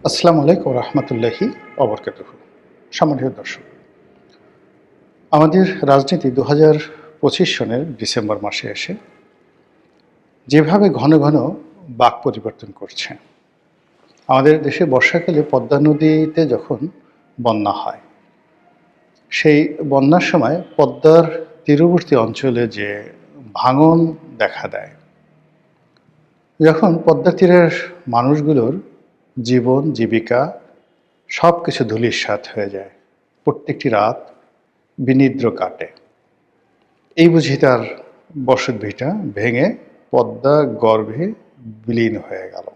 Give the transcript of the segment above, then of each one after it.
আসসালামু আলাইকুম রহমতুল্লাহি অবরকাতুহু। সম্মানিত দর্শক, আমাদের রাজনীতি ২০২৫ সনের ডিসেম্বর মাসে এসে যেভাবে ঘন ঘন বাক পরিবর্তন করছে, আমাদের দেশে বর্ষাকালে পদ্মা নদীতে যখন বন্যা হয়, সেই বন্যার সময় পদ্মার তীরবর্তী অঞ্চলে যে ভাঙন দেখা দেয়, যখন পদ্মা তীরের মানুষগুলোর জীবন জীবিকা সব কিছু ধূলিসাৎ হয়ে যায়, প্রত্যেকটি রাত বিনিদ্র কাটে, এই বুঝি তার বসতভিটা ভেঙে পদ্মা গর্ভে বিলীন হয়ে গেল।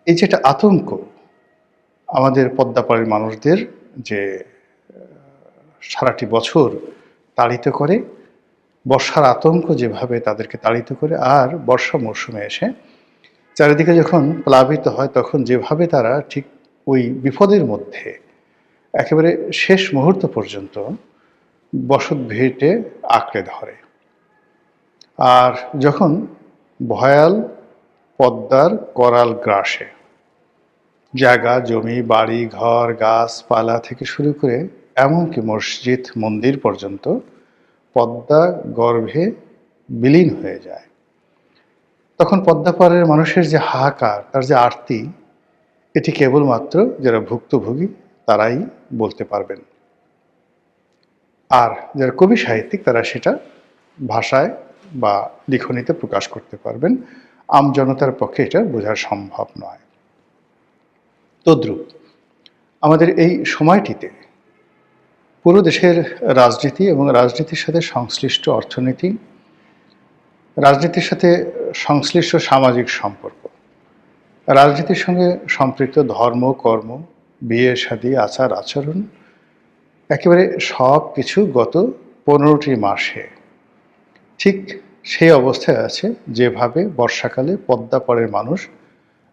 এই যে একটা আতঙ্ক আমাদের পদ্মাপাড়ের মানুষদের, যে সারাটি বছর তাড়িত করে, বর্ষার আতঙ্ক যেভাবে তাদেরকে তাড়িত করে, আর বর্ষা মৌসুমে এসে চারিদিকে যখন প্লাবিত হয়, তখন যেভাবে তারা ঠিক ওই বিপদের মধ্যে একেবারে শেষ মুহূর্ত পর্যন্ত বসত ভিটে আঁকড়ে ধরে। আর যখন ভয়াল পদ্মার করাল গ্রাসে জায়গা জমি বাড়ি ঘর গাছপালা থেকে শুরু করে এমনকি মসজিদ মন্দির পর্যন্ত পদ্মা গর্ভে বিলীন হয়ে যায়, তখন পদ্মাপাড়ের মানুষের যে হাহাকার, তার যে আরতি, এটি কেবলমাত্র যারা ভুক্তভোগী তারাই বলতে পারবেন। আর যারা কবি সাহিত্যিক, তারা সেটা ভাষায় বা লিখনীতে প্রকাশ করতে পারবেন। আমজনতার পক্ষে এটা বোঝা সম্ভব নয়। তদ্রূপ আমাদের এই সময়টিতে পুরো দেশের রাজনীতি এবং রাজনীতির সাথে সংশ্লিষ্ট অর্থনীতি, রাজনীতির সাথে সংশ্লিষ্ট সামাজিক সম্পর্ক, রাজনীতির সঙ্গে সম্পৃক্ত ধর্ম কর্ম, বিয়ে শাদী, আচার আচরণ, একেবারে সব কিছু গত 15টি মাসে ঠিক সেই অবস্থায় আছে যেভাবে বর্ষাকালে পদ্মাপাড়ের মানুষ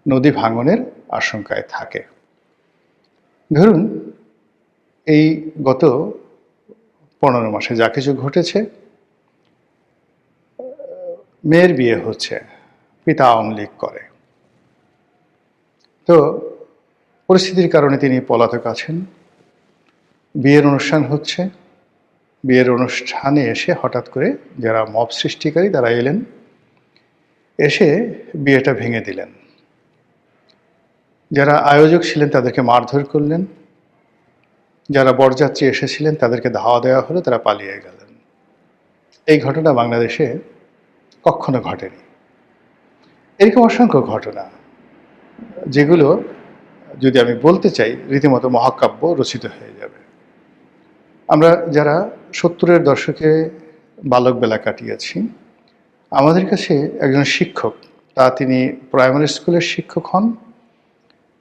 নদী ভাঙনের আশঙ্কায় থাকে। ধরুন, এই গত 15 মাসে যা কিছু ঘটেছে, মেয়ের বিয়ে হচ্ছে, পিতা আওয়ামী লীগ করে, তো পরিস্থিতির কারণে তিনি পলাতক আছেন। বিয়ের অনুষ্ঠান হচ্ছে, বিয়ের অনুষ্ঠানে এসে হঠাৎ করে যারা মব সৃষ্টিকারী তারা এলেন, এসে বিয়েটা ভেঙে দিলেন। যারা আয়োজক ছিলেন তাদেরকে মারধর করলেন, যারা বরযাত্রী এসেছিলেন তাদেরকে ধাওয়া দেওয়া হলো, তারা পালিয়ে গেলেন। এই ঘটনা বাংলাদেশে কখনো ঘটেনি। এরকম অসংখ্য ঘটনা, যেগুলো যদি আমি বলতে চাই রীতিমতো মহাকাব্য রচিত হয়ে যাবে। আমরা যারা 70-এর দশকে বালক বেলা কাটিয়েছি, আমাদের কাছে একজন শিক্ষক, তা তিনি প্রাইমারি স্কুলের শিক্ষক হন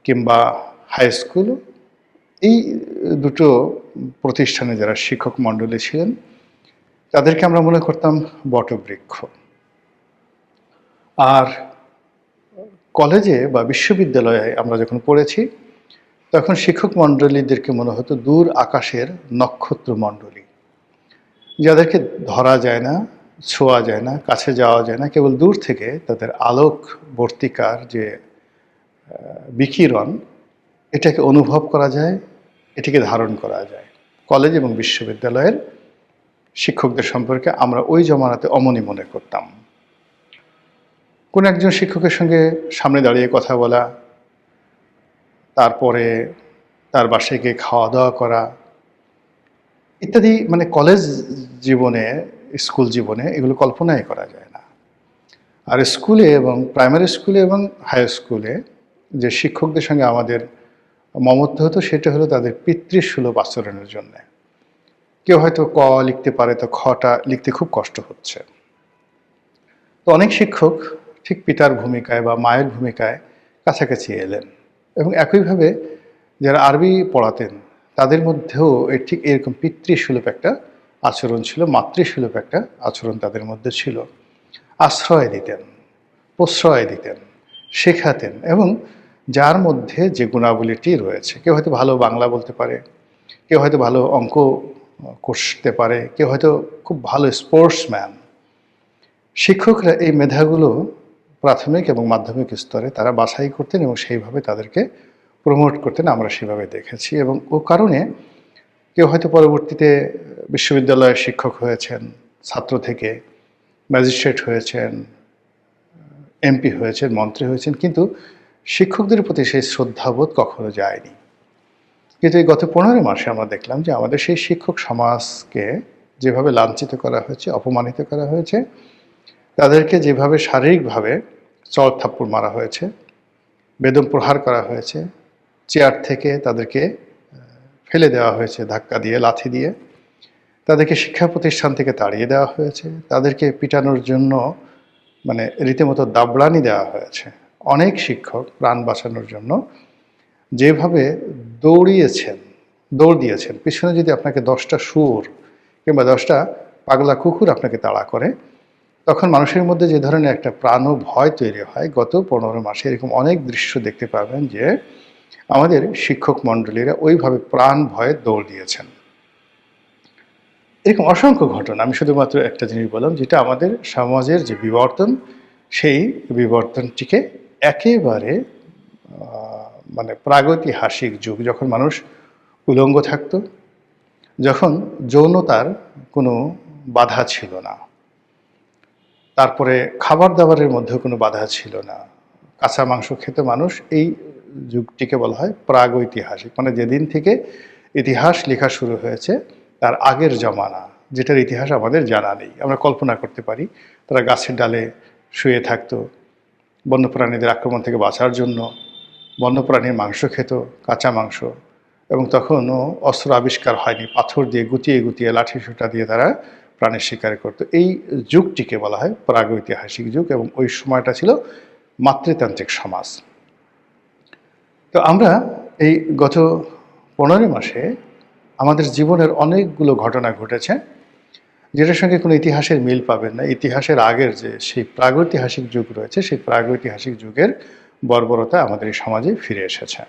কিংবা হাই স্কুল, এই দুটো প্রতিষ্ঠানে যারা শিক্ষক মণ্ডলী ছিলেন, তাদেরকে আমরা মনে করতাম বটবৃক্ষ। আর কলেজে বা বিশ্ববিদ্যালয়ে আমরা যখন পড়েছি, তখন শিক্ষক মণ্ডলীদেরকে মনে হতো দূর আকাশের নক্ষত্র মণ্ডলী, যাদেরকে ধরা যায় না, ছোঁয়া যায় না, কাছে যাওয়া যায় না, কেবল দূর থেকে তাদের আলোক বর্তিকার যে বিকিরণ, এটাকে অনুভব করা যায়, এটিকে ধারণ করা যায়। কলেজ এবং বিশ্ববিদ্যালয়ের শিক্ষকদের সম্পর্কে আমরা ওই জমানাতে অমনি মনে করতাম। কোন একজন শিক্ষকের সঙ্গে সামনে দাঁড়িয়ে কথা বলা, তারপরে তার বাসায় গিয়ে খাওয়া দাওয়া করা ইত্যাদি, মানে কলেজ জীবনে, স্কুল জীবনে এগুলো কল্পনাই করা যায় না। আর স্কুলে এবং প্রাইমারি স্কুলে এবং হাই স্কুলে যে শিক্ষকদের সঙ্গে আমাদের মমত্ব হতো, সেটা হলো তাদের পিতৃসুলভ আচরণের জন্য। কেউ হয়তো ক লিখতে পারে, তো খটা লিখতে খুব কষ্ট হচ্ছে, তো অনেক শিক্ষক ঠিক পিতার ভূমিকায় বা মায়ের ভূমিকায় কাছাকাছি এলেন। এবং একইভাবে যারা আরবি পড়াতেন, তাদের মধ্যেও ঠিক এরকম পিতৃসুলভ একটা আচরণ ছিল, মাতৃসুলভ একটা আচরণ তাদের মধ্যে ছিল। আশ্রয় দিতেন, প্রশ্রয় দিতেন, শেখাতেন, এবং যার মধ্যে যে গুণাবলীটি রয়েছে, কেউ হয়তো ভালো বাংলা বলতে পারে, কেউ হয়তো ভালো অঙ্ক করতে পারে, কেউ হয়তো খুব ভালো স্পোর্টসম্যান, শিক্ষকরা এই মেধাগুলো প্রাথমিক এবং মাধ্যমিক স্তরে তারা বাছাই করতেন এবং সেইভাবে তাদেরকে প্রমোট করতেন, আমরা সেভাবে দেখেছি। এবং ও কারণে কেউ হয়তো পরবর্তীতে বিশ্ববিদ্যালয়ের শিক্ষক হয়েছেন, ছাত্র থেকে ম্যাজিস্ট্রেট হয়েছেন, এমপি হয়েছেন, মন্ত্রী হয়েছেন, কিন্তু শিক্ষকদের প্রতি সেই শ্রদ্ধাবোধ কখনো যায়নি। কিন্তু এই গত 15 মাসে আমরা দেখলাম যে আমাদের সেই শিক্ষক সমাজকে যেভাবে লাঞ্ছিত করা হয়েছে, অপমানিত করা হয়েছে, তাদেরকে যেভাবে শারীরিকভাবে চড় থাপ্পড় মারা হয়েছে, বেদম প্রহার করা হয়েছে, চেয়ার থেকে তাদেরকে ফেলে দেওয়া হয়েছে ধাক্কা দিয়ে, লাথি দিয়ে, তাদেরকে শিক্ষা প্রতিষ্ঠান থেকে তাড়িয়ে দেওয়া হয়েছে, তাদেরকে পিটানোর জন্য মানে রীতিমতো দাবড়ানি দেওয়া হয়েছে। অনেক শিক্ষক প্রাণ বাঁচানোর জন্য যেভাবে দৌড় দিয়েছেন, পিছনে যদি আপনাকে 10টা শুয়োর কিংবা 10টা পাগলা কুকুর আপনাকে তাড়া করে, তখন মানুষের মধ্যে যে ধরনের একটা প্রাণ ভয় তৈরি হয়, গত 15 মাসে এরকম অনেক দৃশ্য দেখতে পাবেন যে আমাদের শিক্ষক মণ্ডলীরা ওইভাবে প্রাণ ভয়ে দৌড় দিয়েছেন। এরকম অসংখ্য ঘটনা, আমি শুধুমাত্র একটা জিনিস বললাম, যেটা আমাদের সমাজের যে বিবর্তন, সেই বিবর্তনটিকে একেবারে মানে প্রাগৈতিহাসিক যুগ, যখন মানুষ উলঙ্গ থাকত, যখন যৌনতার কোনো বাধা ছিল না, তারপরে খাবার দাবারের মধ্যেও কোনো বাধা ছিল না, কাঁচা মাংস খেত মানুষ, এই যুগটিকে বলা হয় প্রাগৈতিহাসিক। মানে যেদিন থেকে ইতিহাস লেখা শুরু হয়েছে তার আগের জমানা, যেটার ইতিহাস আমাদের জানা নেই। আমরা কল্পনা করতে পারি তারা গাছের ডালে শুয়ে থাকতো বন্যপ্রাণীদের আক্রমণ থেকে বাঁচার জন্য, বন্যপ্রাণীর মাংস খেত, কাঁচা মাংস, এবং তখনও অস্ত্র আবিষ্কার হয়নি, পাথর দিয়ে গুটিয়ে গুটিয়ে, লাঠি সোঁটা দিয়ে তারা প্রাণের শিকার করত। এই যুগটিকে বলা হয় প্রাগৈতিহাসিক যুগ, এবং ওই সময়টা ছিল মাতৃতান্ত্রিক সমাজ। তো আমরা এই গত 15 মাসে আমাদের জীবনের অনেকগুলো ঘটনা ঘটেছে যেটার সঙ্গে কোনো ইতিহাসের মিল পাবেন না। ইতিহাসের আগের যে সেই প্রাগৈতিহাসিক যুগ রয়েছে, সেই প্রাগৈতিহাসিক যুগের বর্বরতা আমাদের এই সমাজে ফিরে এসেছে।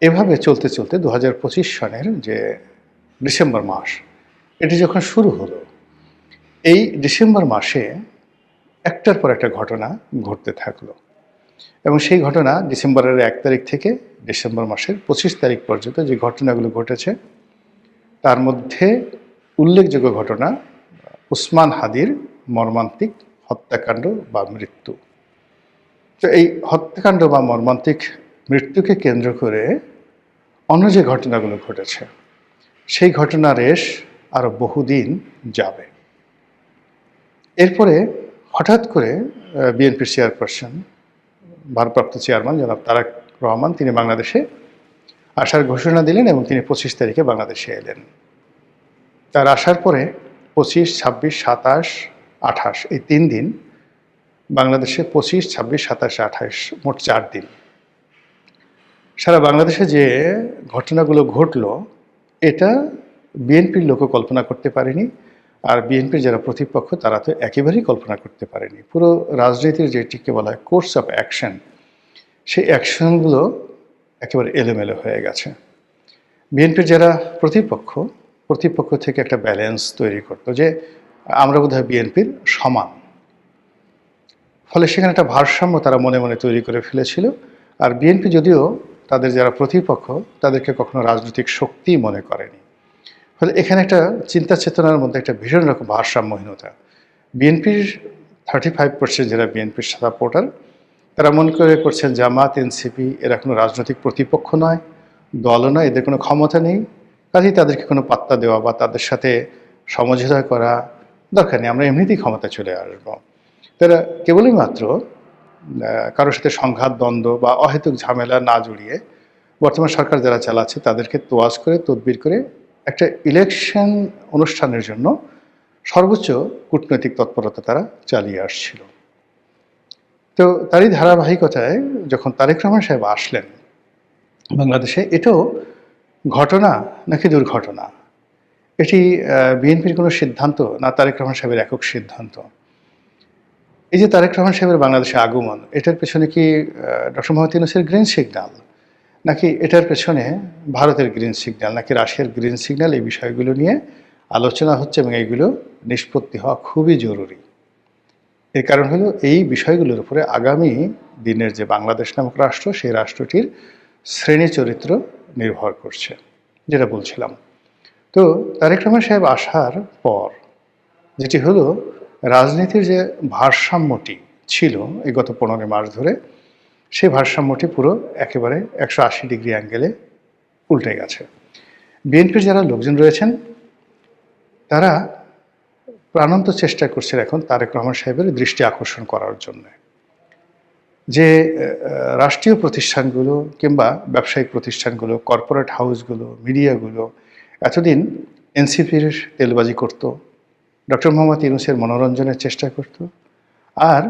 এভাবে চলতে চলতে 2025 সনের যে ডিসেম্বর মাস, এটি যখন শুরু হলো, এই ডিসেম্বর মাসে একটার পর একটা ঘটনা ঘটতে থাকলো, এবং সেই ঘটনা ডিসেম্বরের 1 তারিখ থেকে ডিসেম্বর মাসের 25 তারিখ পর্যন্ত যে ঘটনাগুলো ঘটেছে, তার মধ্যে উল্লেখযোগ্য ঘটনা উসমান হাদির মর্মান্তিক হত্যাকাণ্ড বা মৃত্যু। তো এই হত্যাকাণ্ড বা মর্মান্তিক মৃত্যুকে কেন্দ্র করে অন্য যে ঘটনাগুলো ঘটেছে, সেই ঘটনার রেশ আরও বহুদিন যাবে। এরপরে হঠাৎ করে বিএনপির চেয়ারপারসন, ভারপ্রাপ্ত চেয়ারম্যান জনাব তারেক রহমান, তিনি বাংলাদেশে আসার ঘোষণা দিলেন এবং তিনি 25 তারিখে বাংলাদেশে এলেন। তার আসার পরে 25, 26, 27, 28 এই 3 দিন বাংলাদেশে, 25, 26, 27, 28 মোট 4 দিন সারা বাংলাদেশে যে ঘটনাগুলো ঘটলো, এটা বিএনপির লোকও কল্পনা করতে পারেনি, আর বিএনপির যারা প্রতিপক্ষ তারা তো একেবারেই কল্পনা করতে পারেনি। পুরো রাজনীতির যেটিকে বলা হয় কোর্স অফ অ্যাকশন, সেই অ্যাকশনগুলো একেবারে এলোমেলো হয়ে গেছে। বিএনপির যারা প্রতিপক্ষ থেকে একটা ব্যালেন্স তৈরি করতো যে আমরা বোধহয় বিএনপির সমান, ফলে সেখানে একটা ভারসাম্য তারা মনে মনে তৈরি করে ফেলেছিল। আর বিএনপি যদিও তাদের যারা প্রতিপক্ষ তাদেরকে কখনো রাজনৈতিক শক্তি মনে করেনি, ফলে এখানে একটা চিন্তা চেতনার মধ্যে একটা ভীষণ রকম ভারসাম্যহীনতা। বিএনপির 35% যারা বিএনপির সাপোর্টার, তারা মনে করছেন জামাত, এনসিপি এরা কোনো রাজনৈতিক প্রতিপক্ষ নয়, দলও নয়, এদের কোনো ক্ষমতা নেই, কাজেই তাদেরকে কোনো পাত্তা দেওয়া বা তাদের সাথে সমঝোতা করা দরকার নেই, আমরা এমনিতেই ক্ষমতা চলে আসবো। তারা কেবলই মাত্র কারোর সাথে সংঘাত, দ্বন্দ্ব বা অহেতুক ঝামেলা না জড়িয়ে বর্তমান সরকার যারা চালাচ্ছে তাদেরকে তোয়াজ করে, তদবির করে একটা ইলেকশন অনুষ্ঠানের জন্য সর্বোচ্চ কূটনৈতিক তৎপরতা তারা চালিয়ে আসছিল। তো তারই ধারাবাহিকতায় যখন তারেক রহমান সাহেব আসলেন বাংলাদেশে, এটাও ঘটনা নাকি দুর্ঘটনা, এটি বিএনপির কোনো সিদ্ধান্ত না তারেক রহমান সাহেবের একক সিদ্ধান্ত? এই যে তারেক রহমান সাহেবের বাংলাদেশে আগমন, এটার পেছনে কি ডক্টর মোহাম্মদ ইউনূসের গ্রিন সিগন্যাল, নাকি এটার পেছনে ভারতের গ্রিন সিগন্যাল, নাকি রাশিয়ার গ্রিন সিগন্যাল? এই বিষয়গুলো নিয়ে আলোচনা হচ্ছে এবং এইগুলো নিষ্পত্তি হওয়া খুবই জরুরি। এর কারণ হলো এই বিষয়গুলোর উপরে আগামী দিনের যে বাংলাদেশ নামক রাষ্ট্র, সেই রাষ্ট্রটির শ্রেণী চরিত্র নির্ভর করছে, যেটা বলছিলাম। তো তারেক রহমান সাহেব আসার পর যেটি হলো, রাজনীতির যে ভারসাম্যটি ছিল এই গত 15 মাস ধরে, সেই ভারসাম্যটি পুরো একেবারে 180 ডিগ্রি অ্যাঙ্গেলে উল্টে গেছে। বিএনপির যারা লোকজন রয়েছেন তারা প্রাণান্ত চেষ্টা করছেন এখন তারেক রহমান সাহেবের দৃষ্টি আকর্ষণ করার জন্য, যে রাষ্ট্রীয় প্রতিষ্ঠানগুলো কিংবা ব্যবসায়িক প্রতিষ্ঠানগুলো, কর্পোরেট হাউসগুলো, মিডিয়াগুলো এতদিন এনসিপির তেলবাজি করত, ডক্টর মোহাম্মদ ইউনূসের মনোরঞ্জনের চেষ্টা করত, আর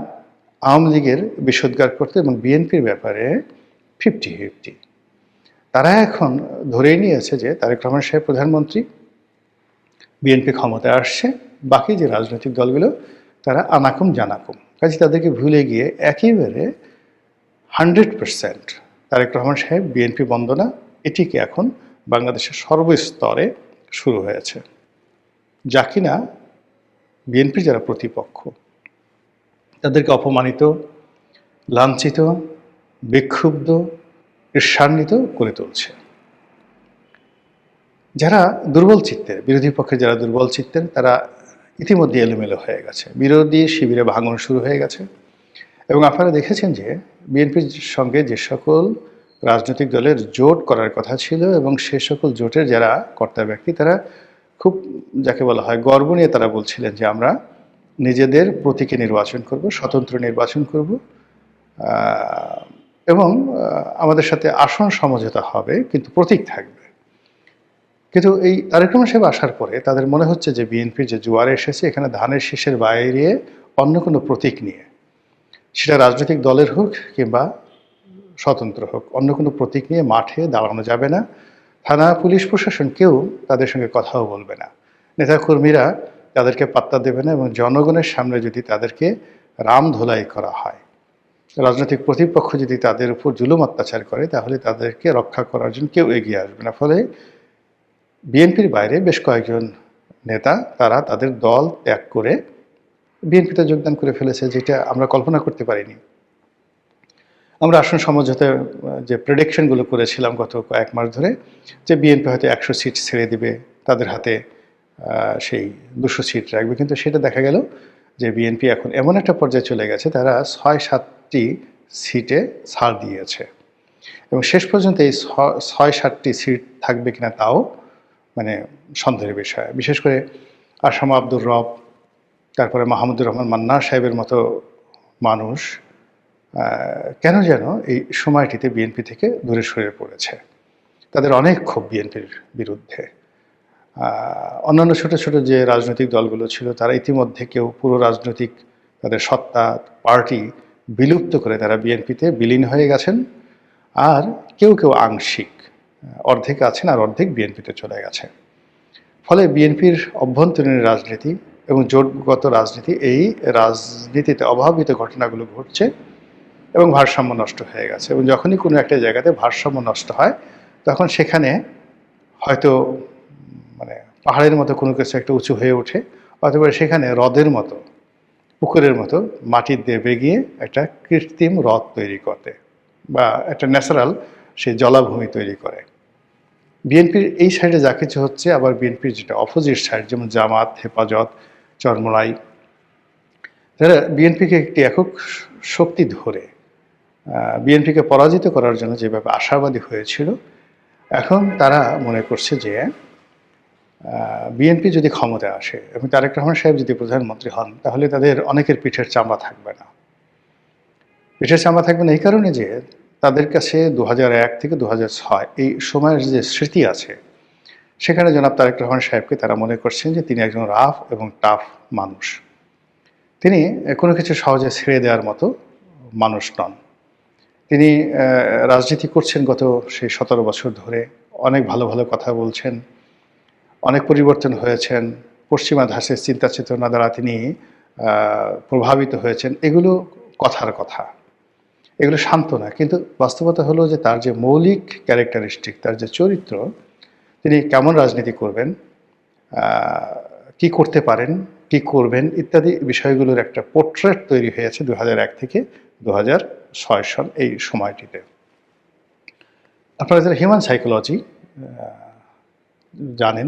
আওয়ামী লীগের বিষোদ্গার করত এবং বিএনপির ব্যাপারে 50-50। তারা এখন ধরেই নিয়েছে যে তারেক রহমান সাহেব প্রধানমন্ত্রী, বিএনপি ক্ষমতায় আসছে, বাকি যে রাজনৈতিক দলগুলো তারা আনাকুম জানাকুম। কাজে তাদেরকে ভুলে গিয়ে একেবারে 100% তারেক রহমান সাহেব বিএনপি বন্দনা, এটিকে এখন বাংলাদেশের সর্বস্তরে শুরু হয়েছে, যা কিনা বিএনপির যারা প্রতিপক্ষ তাদেরকে অপমানিত, লাঞ্ছিত, বিক্ষুব্ধ, ঈর্ষান্বিত করে তুলছে। যারা দুর্বল চিত্তের, বিরোধী পক্ষের যারা দুর্বল চিত্তের, তারা ইতিমধ্যে এলোমেলো হয়ে গেছে, বিরোধী শিবিরে ভাঙন শুরু হয়ে গেছে। এবং আপনারা দেখেছেন যে বিএনপির সঙ্গে যে সকল রাজনৈতিক দলের জোট করার কথা ছিল এবং সে সকল জোটের যারা কর্তা ব্যক্তি, তারা খুব, যাকে বলা হয়, গর্ব নিয়ে তারা বলছিলেন যে আমরা নিজেদের প্রতীকে নির্বাচন করব, স্বতন্ত্র নির্বাচন করব, এবং আমাদের সাথে আসন সমঝোতা হবে কিন্তু প্রতীক থাকবে। কিন্তু এই তারেক রহমান সাহেব আসার পরে তাদের মনে হচ্ছে যে বিএনপির যে জোয়ারে এসেছে, এখানে ধানের শীষের বাইরে অন্য কোনো প্রতীক নিয়ে, সেটা রাজনৈতিক দলের হোক কিংবা স্বতন্ত্র হোক, অন্য কোনো প্রতীক নিয়ে মাঠে দাঁড়ানো যাবে না। থানা, পুলিশ প্রশাসন কেউ তাদের সঙ্গে কথাও বলবে না, নেতাকর্মীরা তাদেরকে পাত্তা দেবে না, এবং জনগণের সামনে যদি তাদেরকে রাম ধোলাই করা হয়, রাজনৈতিক প্রতিপক্ষ যদি তাদের উপর জুলুম অত্যাচার করে, তাহলে তাদেরকে রক্ষা করার জন্য কেউ এগিয়ে আসবে না। ফলে বিএনপির বাইরে বেশ কয়েকজন নেতা তারা তাদের দল ত্যাগ করে বিএনপিতে যোগদান করে ফেলেছে, যেটা আমরা কল্পনা করতে পারিনি। আমরা আসন সমঝোতে যে প্রেডিকশনগুলো করেছিলাম গত কয়েক মাস ধরে, যে বিএনপি হয়তো 100 সিট ছেড়ে দিবে, তাদের হাতে সেই 200 সিট রাখবে, কিন্তু সেটা দেখা গেল যে বিএনপি এখন এমন একটা পর্যায়ে চলে গেছে, তারা 6-7টি সিটে ছাড় দিয়েছে, এবং শেষ পর্যন্ত এই 6-7টি সিট থাকবে কিনা তাও মানে সন্দেহের বিষয়। বিশেষ করে আসাম আব্দুর রব, তারপরে মাহমুদুর রহমান মান্না সাহেবের মতো মানুষ কেন যেন এই সময়টিতে বিএনপি থেকে দূরে সরে পড়েছে। তাদের অনেক ক্ষোভ বিএনপির বিরুদ্ধে। অন্যান্য ছোট ছোট যে রাজনৈতিক দলগুলো ছিল, তারা ইতিমধ্যে কেউ পুরো রাজনৈতিক তাদের সত্তা, পার্টি বিলুপ্ত করে তারা বিএনপিতে বিলীন হয়ে গেছেন, আর কেউ কেউ আংশিক, অর্ধেক আছেন আর অর্ধেক বিএনপিতে চলে গেছে। ফলে বিএনপির অভ্যন্তরীণ রাজনীতি এবং জোটগত রাজনীতি, এই রাজনীতিতে অভাবিত ঘটনাগুলো ঘটছে এবং ভারসাম্য নষ্ট হয়ে গেছে। এবং যখনই কোনো একটা জায়গাতে ভারসাম্য নষ্ট হয়, তখন সেখানে হয়তো মানে পাহাড়ের মতো কোনো কিছু একটা উঁচু হয়ে ওঠে, অথবা সেখানে হ্রদের মতো, পুকুরের মতো মাটির দেবে গিয়ে একটা কৃত্রিম হ্রদ তৈরি করতে, বা একটা ন্যাচারাল সেই জলাভূমি তৈরি করে। বিএনপির এই সাইডে যা কিছু হচ্ছে, আবার বিএনপির যেটা অপোজিট সাইড, যেমন জামাত, হেফাজত, চরমোনাই, তারা বিএনপিকে একটি একক শক্তি ধরে বিএনপিকে পরাজিত করার জন্য যেভাবে আশাবাদী হয়েছিল, এখন তারা মনে করছে যে বিএনপি যদি ক্ষমতায় আসে এবং তারেক রহমান সাহেব যদি প্রধানমন্ত্রী হন, তাহলে তাদের অনেকের পিঠের চামড়া থাকবে না। পিঠের চামড়া থাকবে না এই কারণে যে তাদের কাছে 2001 থেকে 2006 এই সময়ের যে স্মৃতি আছে, সেখানে জনাব তারেক রহমান সাহেবকে তারা মনে করছেন যে তিনি একজন রাফ এবং টাফ মানুষ, তিনি কোনো কিছু সহজে ছেড়ে দেওয়ার মতো মানুষ নন। তিনি রাজনীতি করছেন গত সেই 17 বছর ধরে, অনেক ভালো ভালো কথা বলছেন, অনেক পরিবর্তন হয়েছেন, পশ্চিমা ধাঁচের চিন্তা চেতনা দ্বারা তিনি প্রভাবিত হয়েছেন। এগুলো কথার কথা, এগুলো সান্ত্বনা, কিন্তু বাস্তবতা হলো যে তার যে মৌলিক ক্যারেক্টারিস্টিক, তার যে চরিত্র, তিনি কেমন রাজনীতি করবেন, কি করতে পারেন, কি করবেন ইত্যাদি বিষয়গুলোর একটা পোর্ট্রেট তৈরি হয়েছে 2001 থেকে 2006 সন এই সময়টিতে। আপনারা যারা হিউম্যান সাইকোলজি জানেন,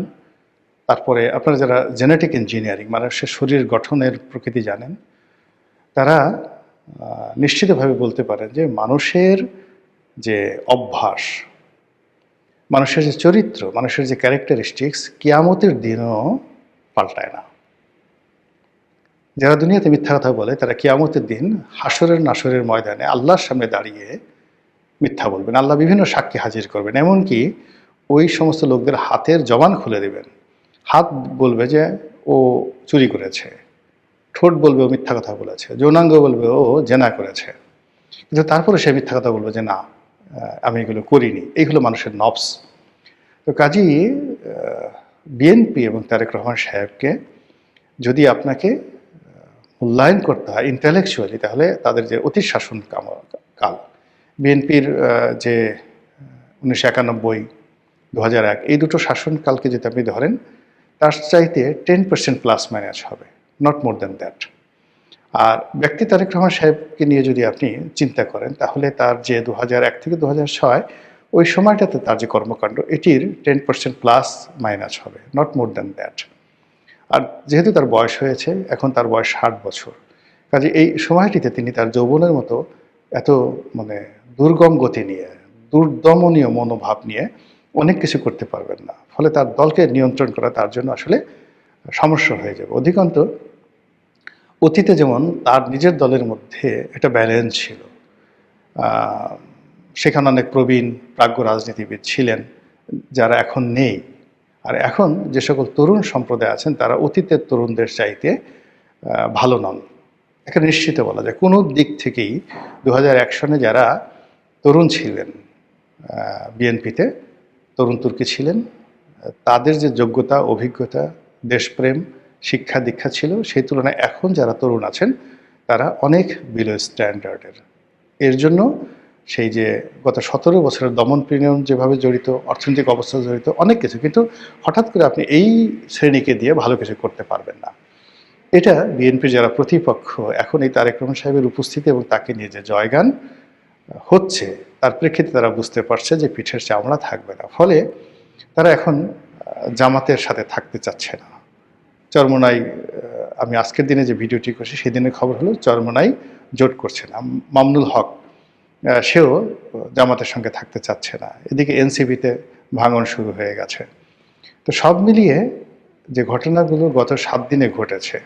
তারপরে আপনারা যারা জেনেটিক ইঞ্জিনিয়ারিং মানুষের শরীর গঠনের প্রকৃতি জানেন, তারা নিশ্চিতভাবে বলতে পারেন যে মানুষের যে অভ্যাস, মানুষের যে চরিত্র, মানুষের যে ক্যারেক্টারিস্টিক্স কিয়ামতের দিনও পাল্টায় না। যারা দুনিয়াতে মিথ্যা কথা বলে তারা কিয়ামতের দিন হাসরের নাসরের ময়দানে আল্লাহর সামনে দাঁড়িয়ে মিথ্যা বলবেন। আল্লাহ বিভিন্ন সাক্ষী হাজির করবেন, এমনকি ওই সমস্ত লোকদের হাতের জবান খুলে দেবেন। হাত বলবে যে ও চুরি করেছে, ঠোঁট বলবে ও মিথ্যা কথা বলেছে, যৌনাঙ্গ বলবে ও জেনা করেছে, কিন্তু তারপরে সে মিথ্যা কথা বলবে যে না, আমি এগুলো করিনি। এইগুলো মানুষের নবস। তো কাজেই বিএনপি এবং তারেক রহমান সাহেবকে যদি আপনাকে মূল্যায়ন করতে হয় ইন্টেলেকচুয়ালি, তাহলে তাদের যে অতি শাসন কাল, বিএনপির যে 1991, 2001 এই দুটো শাসনকালকে যদি আপনি ধরেন, তার চাইতে 10% প্লাস মাইনাস হবে, নট মোর দ্যান দ্যাট। আর ব্যক্তি তারেক রহমান সাহেবকে নিয়ে যদি আপনি চিন্তা করেন, তাহলে তার যে 2001 থেকে 2006 ওই সময়টাতে তার যে কর্মকাণ্ড, এটির 10% প্লাস মাইনাস হবে, নট মোর দ্যান দ্যাট। আর যেহেতু তার বয়স হয়েছে, এখন তার বয়স 60 বছর, কাজে এই সময়টিতে তিনি তার যৌবনের মতো এত মানে দুর্গম গতি নিয়ে, দুর্দমনীয় মনোভাব নিয়ে অনেক কিছু করতে পারবেন না। ফলে তার দলকে নিয়ন্ত্রণ করা তার জন্য আসলে সমস্যা হয়ে যাবে। অধিকন্ত অতীতে যেমন তার নিজের দলের মধ্যে একটা ব্যালেন্স ছিল, সেখানে অনেক প্রবীণ প্রাজ্ঞ রাজনীতিবিদ ছিলেন যারা এখন নেই। আর এখন যে সকল তরুণ সম্প্রদায় আছেন তারা অতীতের তরুণদের চাইতে ভালো নন, এখানে নিশ্চিত বলা যায়। কোনো দিক থেকেই 2001 সনে যারা তরুণ ছিলেন বিএনপিতে, তরুণ তুর্কি ছিলেন, তাদের যে যোগ্যতা, অভিজ্ঞতা, দেশপ্রেম, শিক্ষা দীক্ষা ছিল, সেই তুলনায় এখন যারা তরুণ আছেন তারা অনেক বিলো স্ট্যান্ডার্ডের। এর জন্য সেই যে গত 17 বছরের দমন পীড়ন যেভাবে জড়িত, অর্থনৈতিক অবস্থা জড়িত, অনেক কিছু, কিন্তু হঠাৎ করে আপনি এই শ্রেণীকে দিয়ে ভালো কিছু করতে পারবেন না। এটা বিএনপির যারা প্রতিপক্ষ, এখন এই তারেক রহমান সাহেবের উপস্থিতি এবং তাকে নিয়ে যে জয়গান হচ্ছে, তার প্রেক্ষিতে তারা বুঝতে পারছে যে পিঠের চামড়া থাকবে না। ফলে তারা এখন জামাতের সাথে থাকতে চাচ্ছে না। চরমোনাই, আমি আজকের দিনে যে ভিডিওটি করছি সেদিনের খবর হলো চরমোনাই জোট করছে না। মামুনুল হক সেও জামাতের সঙ্গে থাকতে চাচ্ছে না। এদিকে এনসিপিতে ভাঙন শুরু হয়ে গেছে। তো সব মিলিয়ে যে ঘটনাগুলো গত 7 দিনে ঘটেছে,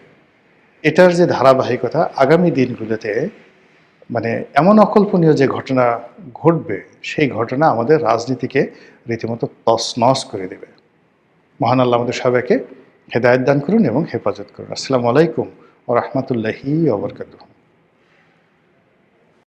এটার যে ধারাবাহিকতা আগামী দিনগুলোতে মানে এমন অকল্পনীয় যে ঘটনা ঘটবে, সেই ঘটনা আমাদের রাজনীতিকে রীতিমতো তছনছ করে দেবে। মহান আল্লাহ আমাদের সবাইকে হেদায়েত দান করুন এবং হেফাজত করুন। আসসালামু আলাইকুম ওয়া রাহমাতুল্লাহি ওয়া বারাকাতুহু।